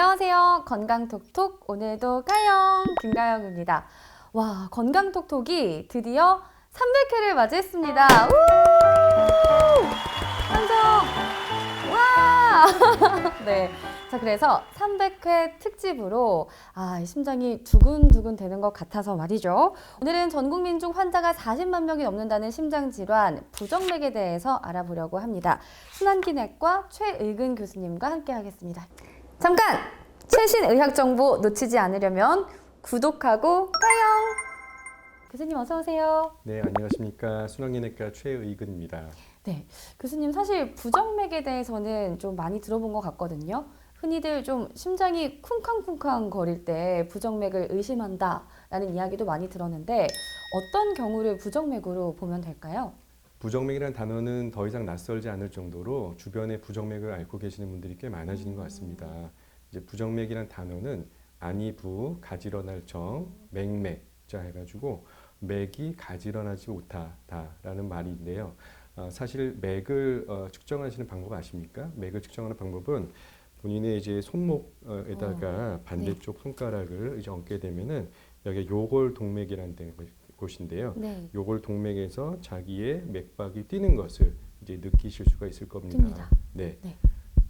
안녕하세요. 건강톡톡 오늘도 가영 김가영입니다. 와, 건강톡톡이 드디어 300회를 맞이했습니다. 우! 완성! 와! 네. 자, 그래서 300회 특집으로 심장이 두근두근 되는 것 같아서 말이죠. 오늘은 전 국민 중 환자가 40만 명이 넘는다는 심장질환 부정맥에 대해서 알아보려고 합니다. 순환기내과 최의근 교수님과 함께 하겠습니다. 잠깐! 최신 의학 정보 놓치지 않으려면 구독하고 까영! 교수님 어서 오세요. 네, 안녕하십니까. 순환기내과 최의근입니다. 네, 교수님 사실 부정맥에 대해서는 좀 많이 들어본 것 같거든요. 흔히들 좀 심장이 쿵쾅쿵쾅 거릴 때 부정맥을 의심한다라는 이야기도 많이 들었는데 어떤 경우를 부정맥으로 보면 될까요? 부정맥이라는 단어는 더 이상 낯설지 않을 정도로 주변에 부정맥을 앓고 계시는 분들이 꽤 많아지는 것 같습니다. 이제 부정맥이라는 단어는 안이부, 가지런할 정, 맥맥자 해가지고 맥이 가지런하지 못하다라는 말인데요. 사실 맥을 측정하시는 방법 아십니까? 맥을 측정하는 방법은 본인의 이제 손목에다가 반대쪽 손가락을 이제 얹게 되면은 여기 요골동맥이라는 곳인데요. 네. 요골동맥에서 자기의 맥박이 뛰는 것을 이제 느끼실 수가 있을 겁니다. 뜹니다. 네. 네.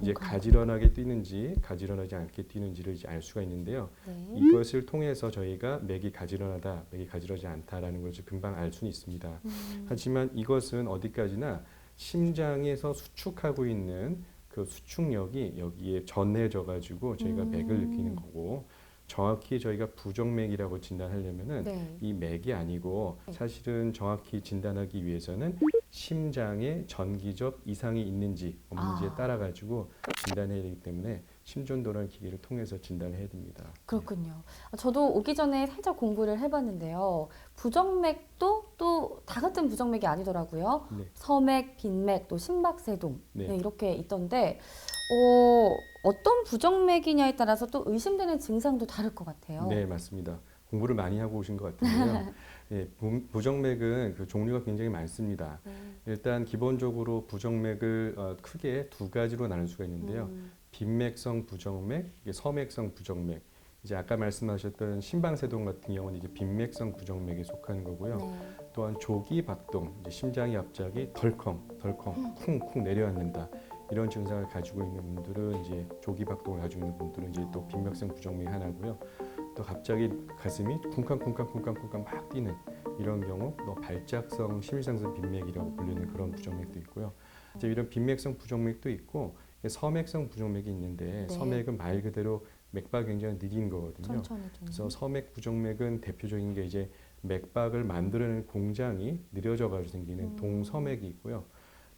이제 공감. 가지런하게 뛰는지 가지런하지 않게 뛰는지를 이제 알 수가 있는데요. 네. 이것을 통해서 저희가 맥이 가지런하다, 맥이 가지런하지 않다라는 것을 금방 알 수는 있습니다. 하지만 이것은 어디까지나 심장에서 수축하고 있는 그 수축력이 여기에 전해져 가지고 저희가 맥을 느끼는 거고, 정확히 저희가 부정맥이라고 진단하려면은 네. 이 맥이 아니고 사실은 정확히 진단하기 위해서는 심장에 전기적 이상이 있는지 없는지에 따라 가지고 진단해야 되기 때문에 심전도라는 기계를 통해서 진단을 해야 됩니다. 그렇군요. 저도 오기 전에 살짝 공부를 해봤는데요. 부정맥도 또 다 같은 부정맥이 아니더라고요. 네. 서맥, 빈맥, 또 심박세동 네. 네, 이렇게 있던데 어떤 부정맥이냐에 따라서 또 의심되는 증상도 다를 것 같아요. 네, 맞습니다. 공부를 많이 하고 오신 것 같은데요. 예, 부정맥은 그 종류가 굉장히 많습니다. 일단 기본적으로 부정맥을 크게 두 가지로 나눌 수가 있는데요. 빈맥성 부정맥, 이게 서맥성 부정맥. 이제 아까 말씀하셨던 심방세동 같은 경우는 이제 빈맥성 부정맥에 속하는 거고요. 네. 또한 조기 박동, 이제 심장이 갑자기 덜컹, 쿵쿵 내려앉는다. 이런 증상을 가지고 있는 분들은 이제 조기 박동을 가지고 있는 분들은 이제 또 빈맥성 부정맥이 하나고요. 또 갑자기 가슴이 쿵쾅쿵쾅 막 뛰는 이런 경우 또 발작성 심실상선 빈맥이라고 불리는 그런 부정맥도 있고요. 이제 이런 빈맥성 부정맥도 있고 서맥성 부정맥이 있는데 네. 서맥은 말 그대로 맥박이 굉장히 느린 거거든요. 천천히 좀. 그래서 서맥 부정맥은 대표적인 게 이제 맥박을 만들어내는 공장이 느려져 가지고 생기는 동서맥이 있고요.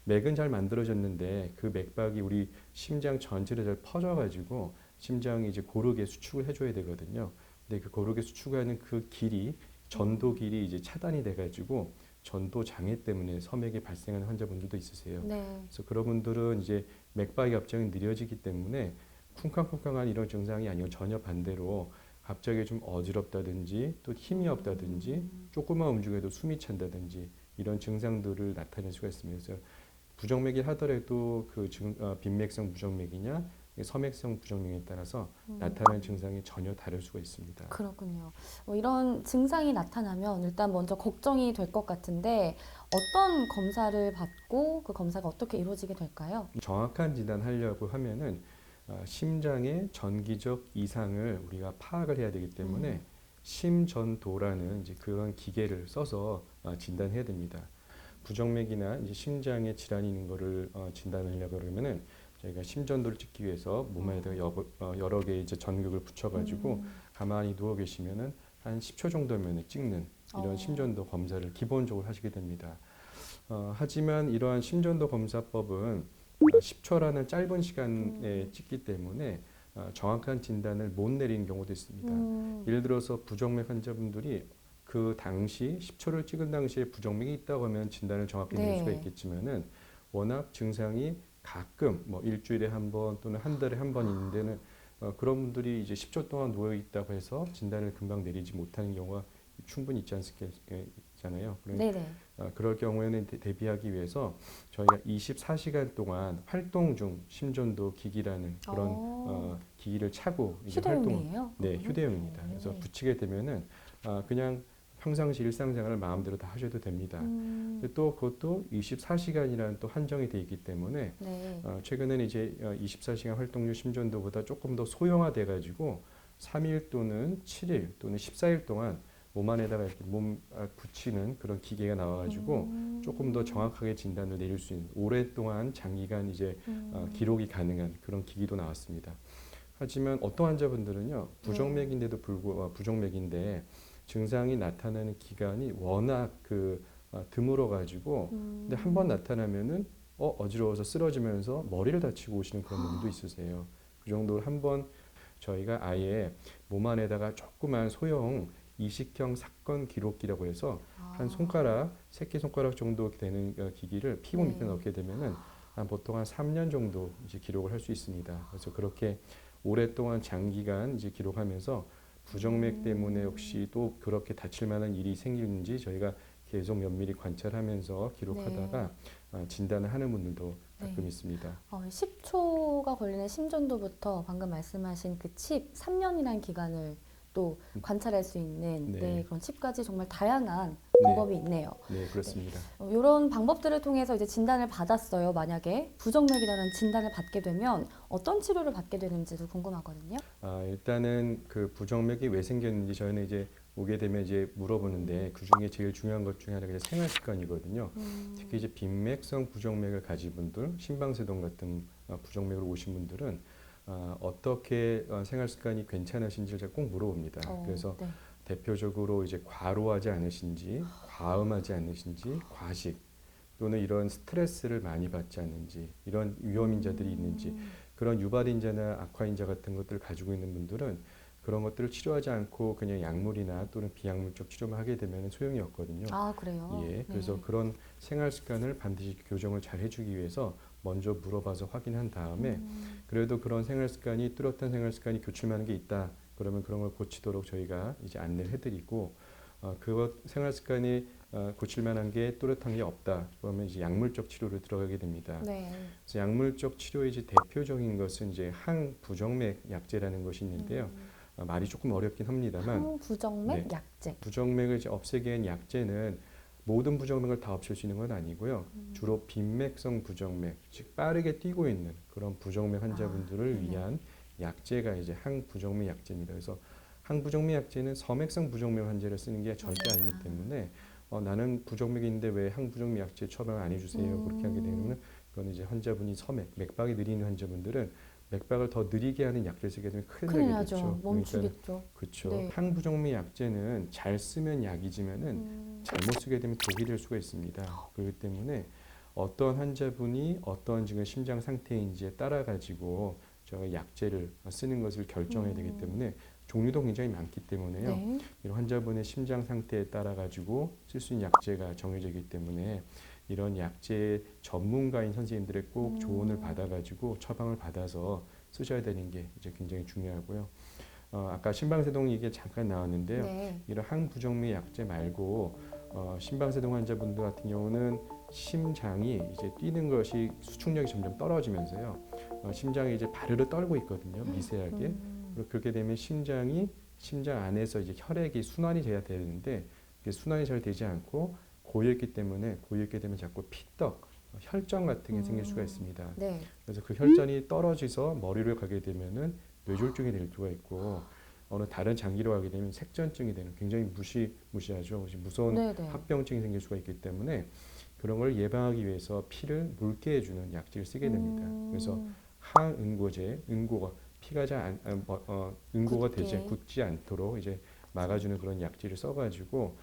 맥은 잘 만들어졌는데 그 맥박이 우리 심장 전체로 잘 퍼져가지고 심장이 이제 고르게 수축을 해줘야 되거든요. 근데 그 고르게 수축하는 그 길이 전도 길이 이제 차단이 돼가지고 전도 장애 때문에 서맥이 발생하는 환자분들도 있으세요. 네. 그래서 그런 분들은 이제 맥박이 갑자기 느려지기 때문에 쿵쾅쿵쾅한 이런 증상이 아니고 전혀 반대로 갑자기 좀 어지럽다든지 또 힘이 없다든지 조금만 움직여도 숨이 찬다든지 이런 증상들을 나타낼 수가 있습니다. 그래서 부정맥이 하더라도 그 빈맥성 부정맥이냐 서맥성 부정맥에 따라서 나타나는 증상이 전혀 다를 수가 있습니다. 그렇군요. 이런 증상이 나타나면 일단 먼저 걱정이 될 것 같은데 어떤 검사를 받고 그 검사가 어떻게 이루어지게 될까요? 정확한 진단하려고 하면은 심장의 전기적 이상을 우리가 파악을 해야 되기 때문에 심전도라는 이제 그런 기계를 써서 진단해야 됩니다. 부정맥이나 이제 심장에 질환이 있는 거를 진단하려고 그러면은 저희가 심전도를 찍기 위해서 몸에다가 여러 개의 이제 전극을 붙여가지고 가만히 누워 계시면은 한 10초 정도면 찍는 이런 심전도 검사를 기본적으로 하시게 됩니다. 하지만 이러한 심전도 검사법은 10초라는 짧은 시간에 찍기 때문에 정확한 진단을 못 내리는 경우도 있습니다. 예를 들어서 부정맥 환자분들이 그 당시 10초를 찍은 당시에 부정맥이 있다고 하면 진단을 정확히 내릴 수가 있겠지만은 워낙 증상이 가끔 뭐 일주일에 한 번 또는 한 달에 한 번 있는 데는 그런 분들이 이제 10초 동안 누워 있다고 해서 진단을 금방 내리지 못하는 경우가 충분히 있지 않습니까? 잖아요. 네네. 그럴 경우에는 대비하기 위해서 저희가 24시간 동안 활동 중 심전도 기기라는 그런 기기를 차고 이제 휴대용이에요? 네, 휴대용입니다. 그래서 붙이게 되면은 그냥 평상시 일상생활을 마음대로 다 하셔도 됩니다. 근데 또 그것도 24시간이라는 또 한정이 돼 있기 때문에 네. 최근에는 이제 24시간 활동률 심전도보다 조금 더 소형화돼 가지고 3일 또는 7일 또는 14일 동안 몸 안에다가 이렇게 붙이는 그런 기계가 나와가지고 조금 더 정확하게 진단을 내릴 수 있는 오랫동안 장기간 이제 기록이 가능한 그런 기기도 나왔습니다. 하지만 어떤 환자분들은요 부정맥인데도 불구하고 부정맥인데 증상이 나타나는 기간이 워낙 드물어 가지고 근데 한 번 나타나면은 어지러워서 쓰러지면서 머리를 다치고 오시는 그런 분도 있으세요. 그 정도로 한번 저희가 아예 몸 안에다가 조그만 소형 이식형 사건 기록기라고 해서 한 손가락, 새끼 손가락 정도 되는 기기를 피부 밑에 넣게 되면은 보통 한 3년 정도 이제 기록을 할 수 있습니다. 그래서 그렇게 오랫동안 장기간 이제 기록하면서 부정맥 때문에 혹시 또 그렇게 다칠 만한 일이 생기는지 저희가 계속 면밀히 관찰하면서 기록하다가 진단을 하는 분들도 가끔 있습니다. 10초가 걸리는 심전도부터 방금 말씀하신 그 칩 3년이라는 기간을 또 관찰할 수 있는 그런 칩까지 정말 다양한 방법이 있네요. 네, 그렇습니다. 이런 방법들을 통해서 이제 진단을 받았어요. 만약에 부정맥이라는 진단을 받게 되면 어떤 치료를 받게 되는지도 궁금하거든요. 일단은 그 부정맥이 왜 생겼는지 저희는 이제 오게 되면 이제 물어보는데 그 중에 제일 중요한 것 중에 하나가 이제 생활 습관이거든요. 특히 이제 빈맥성 부정맥을 가진 분들, 심방세동 같은 부정맥으로 오신 분들은 어떻게 생활 습관이 괜찮으신지를 제가 꼭 물어봅니다. 그래서 대표적으로 이제 과로하지 않으신지, 과음하지 않으신지, 과식 또는 이런 스트레스를 많이 받지 않는지, 이런 위험인자들이 있는지, 그런 유발인자나 악화인자 같은 것들을 가지고 있는 분들은 그런 것들을 치료하지 않고 그냥 약물이나 또는 비약물적 치료만 하게 되면 소용이 없거든요. 그래요? 예, 그래서 그런 생활 습관을 반드시 교정을 잘 해주기 위해서 먼저 물어봐서 확인한 다음에 그래도 그런 생활 습관이 뚜렷한 생활 습관이 교출만한 게 있다. 그러면 그런 걸 고치도록 저희가 이제 안내를 해드리고 그것 생활 습관이 고칠 만한 게 뚜렷한 게 없다. 그러면 이제 약물적 치료를 들어가게 됩니다. 그래서 약물적 치료의 이제 대표적인 것은 이제 항부정맥 약제라는 것이 있는데요. 말이 조금 어렵긴 합니다만 항부정맥 약제. 부정맥을 이제 없애기 위한 약제는 모든 부정맥을 다 없앨 수 있는 건 아니고요. 주로 빈맥성 부정맥, 즉 빠르게 뛰고 있는 그런 부정맥 환자분들을 위한 약제가 이제 항부정맥 약제입니다. 그래서 항부정맥 약제는 서맥성 부정맥 환자를 쓰는 게 절대 아니기 때문에 나는 부정맥인데 왜 항부정맥 약제 처방을 안 해주세요? 그렇게 하게 되면 그건 이제 환자분이 서맥, 맥박이 느린 환자분들은 맥박을 더 느리게 하는 약제를 쓰게 되면 큰일 나게 되죠. 멈추겠죠. 그렇죠. 항부정맥 약제는 잘 쓰면 약이지만은 잘못 쓰게 되면 독이 될 수가 있습니다. 그렇기 때문에 어떤 환자분이 어떤 지금 심장 상태인지에 따라 가지고 저 약제를 쓰는 것을 결정해야 되기 때문에 종류도 굉장히 많기 때문에요. 이런 환자분의 심장 상태에 따라 가지고 쓸 수 있는 약제가 정해져 있기 때문에 이런 약제 전문가인 선생님들의 꼭 조언을 받아가지고 처방을 받아서 쓰셔야 되는 게 이제 굉장히 중요하고요. 아까 심방세동 얘기 잠깐 나왔는데요. 이런 항부정맥 약제 말고 심방세동 환자분들 같은 경우는 심장이 이제 뛰는 것이 수축력이 점점 떨어지면서요. 심장이 이제 바르르 떨고 있거든요. 미세하게. 그렇게 되면 심장 안에서 이제 혈액이 순환이 돼야 되는데 그게 순환이 잘 되지 않고 고여있기 때문에 고여있게 되면 자꾸 피떡, 혈전 같은 게 생길 수가 있습니다. 그래서 그 혈전이 떨어져서 머리로 가게 되면은 뇌졸중이 될 수가 있고 어느 다른 장기로 가게 되면 색전증이 되는 굉장히 무시하죠. 무서운 합병증이 생길 수가 있기 때문에 그런 걸 예방하기 위해서 피를 묽게 해주는 약제를 쓰게 됩니다. 그래서 항응고제, 응고가 피가 잘 응고가 되지 굳지 않도록 이제 막아주는 그런 약제를 써가지고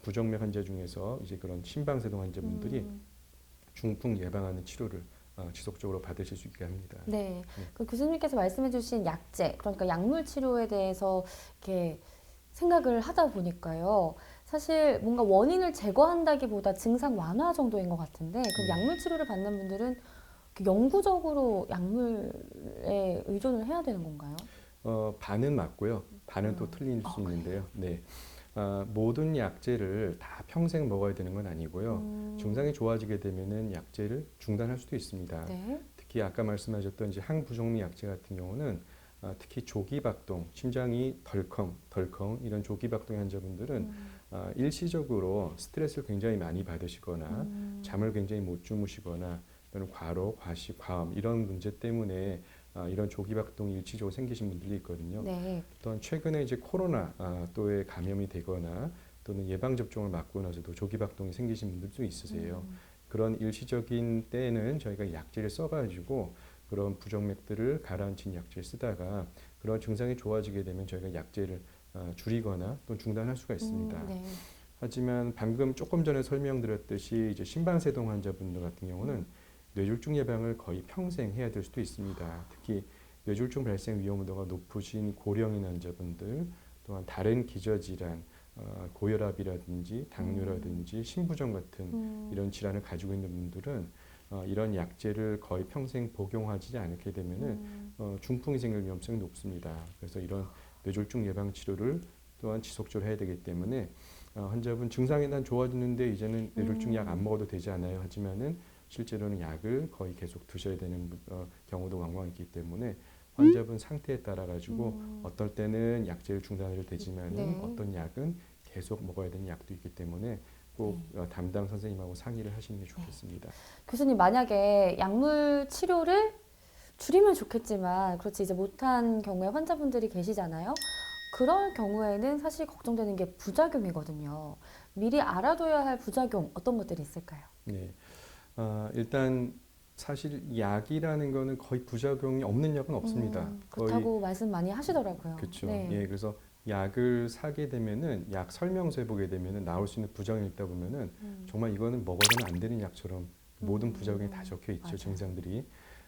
부정맥 환자 중에서 이제 그런 심방세동 환자분들이 중풍 예방하는 치료를 지속적으로 받으실 수 있게 합니다. 그 교수님께서 말씀해주신 약제, 그러니까 약물 치료에 대해서 이렇게 생각을 하다 보니까요. 사실 뭔가 원인을 제거한다기보다 증상 완화 정도인 것 같은데, 그럼 약물 치료를 받는 분들은 영구적으로 약물에 의존을 해야 되는 건가요? 반은 맞고요. 반은 또 틀릴 수 있는데요. 모든 약제를 다 평생 먹어야 되는 건 아니고요. 증상이 좋아지게 되면은 약제를 중단할 수도 있습니다. 네. 특히 아까 말씀하셨던 이제 항부종미 약제 같은 경우는 특히 조기박동, 심장이 덜컹 이런 조기박동 환자분들은 일시적으로 스트레스를 굉장히 많이 받으시거나 잠을 굉장히 못 주무시거나 또는 과로, 과식, 과음 이런 문제 때문에 이런 조기박동이 일시적으로 생기신 분들이 있거든요. 네. 또한 최근에 이제 코로나 또에 감염이 되거나 또는 예방 접종을 맞고 나서도 조기박동이 생기신 분들도 있으세요. 그런 일시적인 때에는 저희가 약제를 써가지고 그런 부정맥들을 가라앉힌 약제를 쓰다가 그런 증상이 좋아지게 되면 저희가 약제를 줄이거나 또 중단할 수가 있습니다. 네. 하지만 방금 조금 전에 설명드렸듯이 이제 심방세동 환자분들 같은 경우는 뇌졸중 예방을 거의 평생 해야 될 수도 있습니다. 특히 뇌졸중 발생 위험도가 높으신 고령인 환자분들, 또한 다른 기저질환, 고혈압이라든지 당뇨라든지 심부전 같은 이런 질환을 가지고 있는 분들은 이런 약제를 거의 평생 복용하지 않게 되면은 중풍이 생길 위험성이 높습니다. 그래서 이런 뇌졸중 예방 치료를 또한 지속적으로 해야 되기 때문에 환자분 증상이 난 좋아지는데 이제는 뇌졸중 약 안 먹어도 되지 않아요. 하지만은 실제로는 약을 거의 계속 드셔야 되는 경우도 왕왕 있기 때문에 환자분 상태에 따라 가지고 어떨 때는 약제를 중단해도 되지만은 네. 어떤 약은 계속 먹어야 되는 약도 있기 때문에 꼭 담당 선생님하고 상의를 하시는 게 좋겠습니다. 교수님, 만약에 약물 치료를 줄이면 좋겠지만 그렇지 이제 못한 경우에 환자분들이 계시잖아요. 그럴 경우에는 사실 걱정되는 게 부작용이거든요. 미리 알아둬야 할 부작용 어떤 것들이 있을까요? 네, 일단 사실 약이라는 거는 거의 부작용이 없는 약은 없습니다. 거의 그렇다고 말씀 많이 하시더라고요. 그렇죠. 네. 예, 그래서 약을 사게 되면은 약 설명서에 보게 되면은 나올 수 있는 부작용이 있다 보면은 정말 이거는 먹어서는 안 되는 약처럼 모든 부작용이 다 적혀 있죠. 맞아요. 증상들이.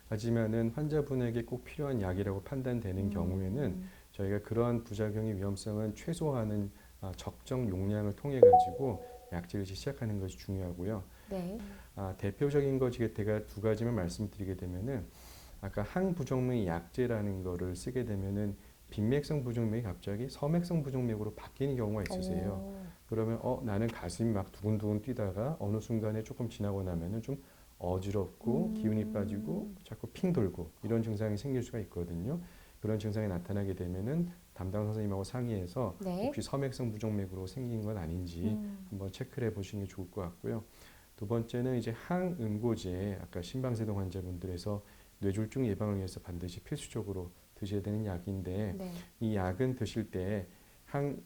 하지만은 환자분에게 꼭 필요한 약이라고 판단되는 경우에는 저희가 그러한 부작용의 위험성은 최소화하는 적정 용량을 통해 가지고 약제를 시작하는 것이 중요하고요. 네. 대표적인 것 제가 두 가지만 말씀드리게 되면은 아까 항부정맥 약제라는 거를 쓰게 되면은 빈맥성 부정맥이 갑자기 서맥성 부정맥으로 바뀌는 경우가 있으세요. 오. 그러면 나는 가슴이 막 두근두근 뛰다가 어느 순간에 조금 지나고 나면은 좀 어지럽고 기운이 빠지고 자꾸 핑 돌고 이런 증상이 생길 수가 있거든요. 그런 증상이 나타나게 되면은 담당 선생님하고 상의해서 네. 혹시 서맥성 부정맥으로 생긴 건 아닌지 한번 체크를 해보시는 게 좋을 것 같고요. 두 번째는 이제 항응고제, 아까 심방세동 환자분들에서 뇌졸중 예방을 위해서 반드시 필수적으로 드셔야 되는 약인데 네. 이 약은 드실 때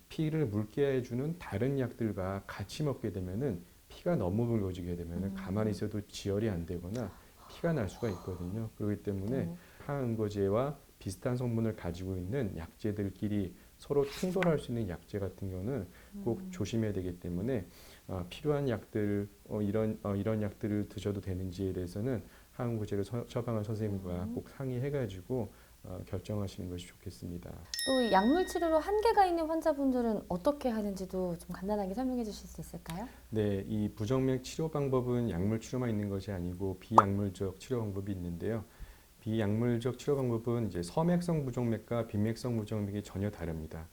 피를 묽게 해주는 다른 약들과 같이 먹게 되면은 피가 너무 묽어지게 되면은 가만히 있어도 지혈이 안 되거나 피가 날 수가 있거든요. 그렇기 때문에 네. 항응고제와 비슷한 성분을 가지고 있는 약제들끼리 서로 충돌할 수 있는 약제 같은 경우는 꼭 조심해야 되기 때문에 필요한 약들 이런 약들을 드셔도 되는지에 대해서는 항응고제를 처방한 선생님과 꼭 상의해가지고 결정하시는 것이 좋겠습니다. 또 이 약물 치료로 한계가 있는 환자분들은 어떻게 하는지도 좀 간단하게 설명해 주실 수 있을까요? 네, 이 부정맥 치료 방법은 약물 치료만 있는 것이 아니고 비약물적 치료 방법이 있는데요. 비약물적 치료 방법은 이제 서맥성 부정맥과 빈맥성 부정맥이 전혀 다릅니다.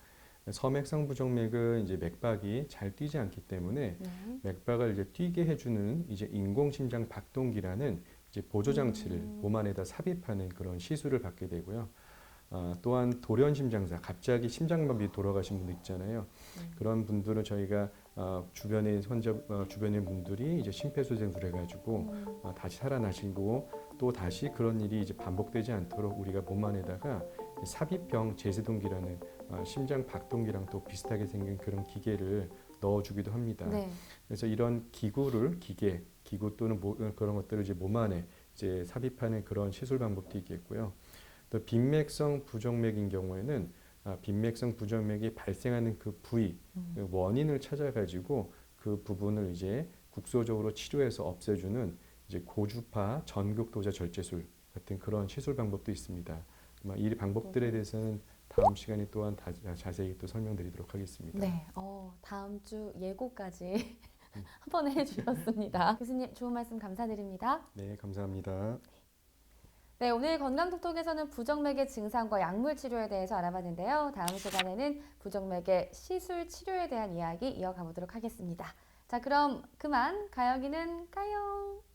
서맥성 부정맥은 이제 맥박이 잘 뛰지 않기 때문에 네. 맥박을 이제 뛰게 해주는 이제 인공심장 박동기라는 이제 보조 장치를 몸 안에다 삽입하는 그런 시술을 받게 되고요. 또한 돌연심장사, 갑자기 심장마비 돌아가신 분들 있잖아요. 그런 분들은 저희가 주변의 주변의 분들이 이제 심폐소생술 해가지고 다시 살아나시고 또 다시 그런 일이 이제 반복되지 않도록 우리가 몸 안에다가 삽입형 제세동기라는 심장 박동기랑 또 비슷하게 생긴 그런 기계를 넣어주기도 합니다. 네. 그래서 이런 기구 또는 그런 것들을 이제 몸 안에 이제 삽입하는 그런 시술 방법도 있겠고요. 또 빈맥성 부정맥인 경우에는 빈맥성 부정맥이 발생하는 그 부위, 그 원인을 찾아가지고 그 부분을 이제 국소적으로 치료해서 없애주는 이제 고주파 전극도자 절제술 같은 그런 시술 방법도 있습니다. 아마 이 방법들에 대해서는 다음 시간에 또한 자세히 또 설명드리도록 하겠습니다. 네. 다음 주 예고까지 한 번에 해주셨습니다. 교수님 좋은 말씀 감사드립니다. 네, 감사합니다. 네, 오늘 건강톡톡에서는 부정맥의 증상과 약물 치료에 대해서 알아봤는데요. 다음 시간에는 부정맥의 시술 치료에 대한 이야기 이어가 보도록 하겠습니다. 자, 그럼 그만 가영이는 가영.